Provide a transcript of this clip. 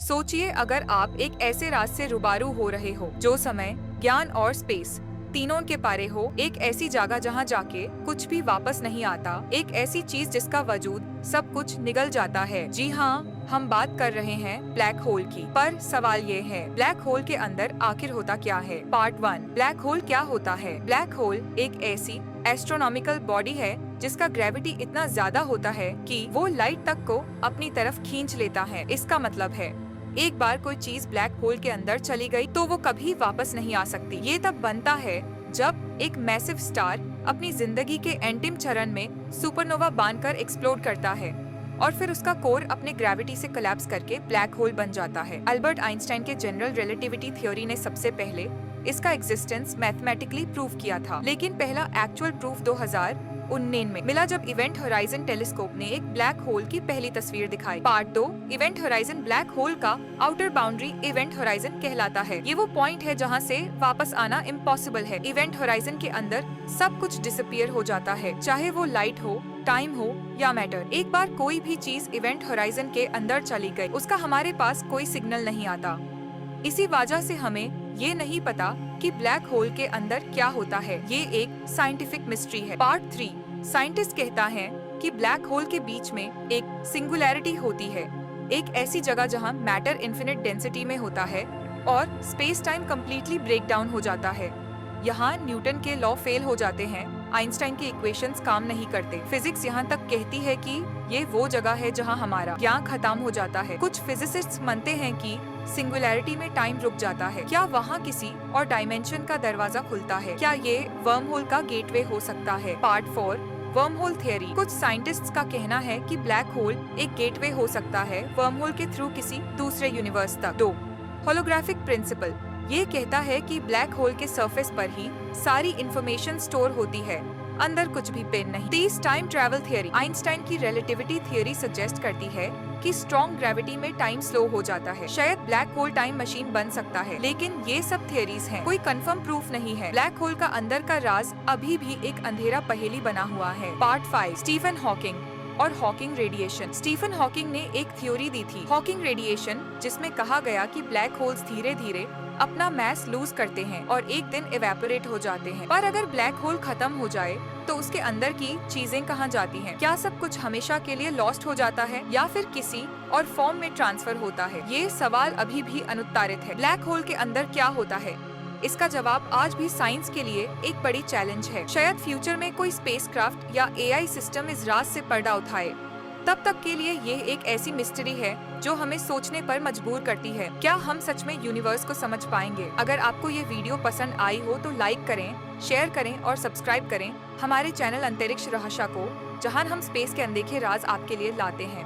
सोचिए अगर आप एक ऐसे राज से रूबरू हो रहे हो जो समय, ज्ञान और स्पेस तीनों के पारे हो, एक ऐसी जगह जहाँ जाके कुछ भी वापस नहीं आता, एक ऐसी चीज जिसका वजूद सब कुछ निगल जाता है। जी हाँ, हम बात कर रहे हैं ब्लैक होल की। पर सवाल ये है, ब्लैक होल के अंदर आखिर होता क्या है? पार्ट 1, ब्लैक होल क्या होता है? ब्लैक होल एक ऐसी एस्ट्रोनॉमिकल बॉडी है जिसका ग्रेविटी इतना ज्यादा होता है कि वो लाइट तक को अपनी तरफ खींच लेता है। इसका मतलब है एक बार कोई चीज ब्लैक होल के अंदर चली गई तो वो कभी वापस नहीं आ सकती। ये तब बनता है जब एक मैसिव स्टार अपनी जिंदगी के अंतिम चरण में सुपरनोवा बनकर एक्सप्लोड करता है और फिर उसका कोर अपने ग्रेविटी से कोलैप्स करके ब्लैक होल बन जाता है। अल्बर्ट आइंस्टाइन के जनरल रिलेटिविटी थ्योरी ने सबसे पहले इसका एग्जिस्टेंस मैथमेटिकली प्रूव किया था, लेकिन पहला एक्चुअल प्रूफ 2019 में मिला जब इवेंट होराइजन टेलीस्कोप ने एक ब्लैक होल की पहली तस्वीर दिखाई। Part 2, event horizon black hole का आउटर बाउंड्री इवेंट होराइजन कहलाता है। ये वो पॉइंट है जहाँ से वापस आना इम्पॉसिबल है। इवेंट होराइजन के अंदर सब कुछ डिसअपियर हो जाता है, चाहे वो लाइट हो, टाइम हो या मैटर। एक बार कोई भी चीज इवेंट होराइजन के अंदर चली गई, उसका हमारे पास कोई सिग्नल नहीं आता। इसी वजह से हमें ये नहीं पता कि ब्लैक होल के अंदर क्या होता है। ये एक साइंटिफिक मिस्ट्री है। पार्ट 3, साइंटिस्ट कहता है कि ब्लैक होल के बीच में एक सिंगुलैरिटी होती है, एक ऐसी जगह जहां मैटर इन्फिनिट डेंसिटी में होता है और space time completely break down हो जाता है। यहाँ न्यूटन के लॉ फेल हो जाते हैं, आइंस्टाइन के इक्वेशंस काम नहीं करते। फिजिक्स यहाँ तक कहती है कि ये वो जगह है जहाँ हमारा ज्ञान खत्म हो जाता है। कुछ फिजिसिस्ट्स मानते हैं कि सिंगुलैरिटी में टाइम रुक जाता है। क्या वहाँ किसी और डायमेंशन का दरवाजा खुलता है? क्या ये वर्म होल का गेटवे हो सकता है? Part 4, worm hole theory. कुछ साइंटिस्ट्स का कहना है कि ब्लैक होल एक गेटवे हो सकता है वर्म होल के थ्रू किसी दूसरे यूनिवर्स तक। 2, होलोग्राफिक प्रिंसिपल। ये कहता है कि ब्लैक होल के सरफेस पर ही सारी इंफॉर्मेशन स्टोर होती है, अंदर कुछ भी पेन नहीं। 30, टाइम ट्रैवल थियरी। आइंस्टाइन की रिलेटिविटी थियरी सजेस्ट करती है कि स्ट्रॉन्ग ग्रेविटी में टाइम स्लो हो जाता है। शायद ब्लैक होल टाइम मशीन बन सकता है, लेकिन ये सब थियरीज हैं, कोई कंफर्म प्रूफ नहीं है। ब्लैक होल का अंदर का राज अभी भी एक अंधेरा पहेली बना हुआ है। पार्ट 5, स्टीफन हॉकिंग और हॉकिंग रेडिएशन। स्टीफन हॉकिंग ने एक थ्योरी दी थी, हॉकिंग रेडिएशन, जिसमें कहा गया कि ब्लैक होल्स धीरे धीरे अपना मास लूज करते हैं और एक दिन इवेपोरेट हो जाते हैं। पर अगर ब्लैक होल खत्म हो जाए तो उसके अंदर की चीजें कहाँ जाती हैं? क्या सब कुछ हमेशा के लिए लॉस्ट हो जाता है या फिर किसी और फॉर्म में ट्रांसफर होता है? ये सवाल अभी भी अनुत्तरित है। ब्लैक होल के अंदर क्या होता है? इसका जवाब आज भी साइंस के लिए एक बड़ी चैलेंज है। शायद फ्यूचर में कोई स्पेसक्राफ्ट या एआई सिस्टम इस राज से पर्दा उठाए। तब तक के लिए ये एक ऐसी मिस्ट्री है जो हमें सोचने पर मजबूर करती है। क्या हम सच में यूनिवर्स को समझ पाएंगे? अगर आपको ये वीडियो पसंद आई हो तो लाइक करें, शेयर करें और सब्सक्राइब करें हमारे चैनल अंतरिक्ष रहस्य को, जहां हम स्पेस के अनदेखे राज आपके लिए लाते हैं।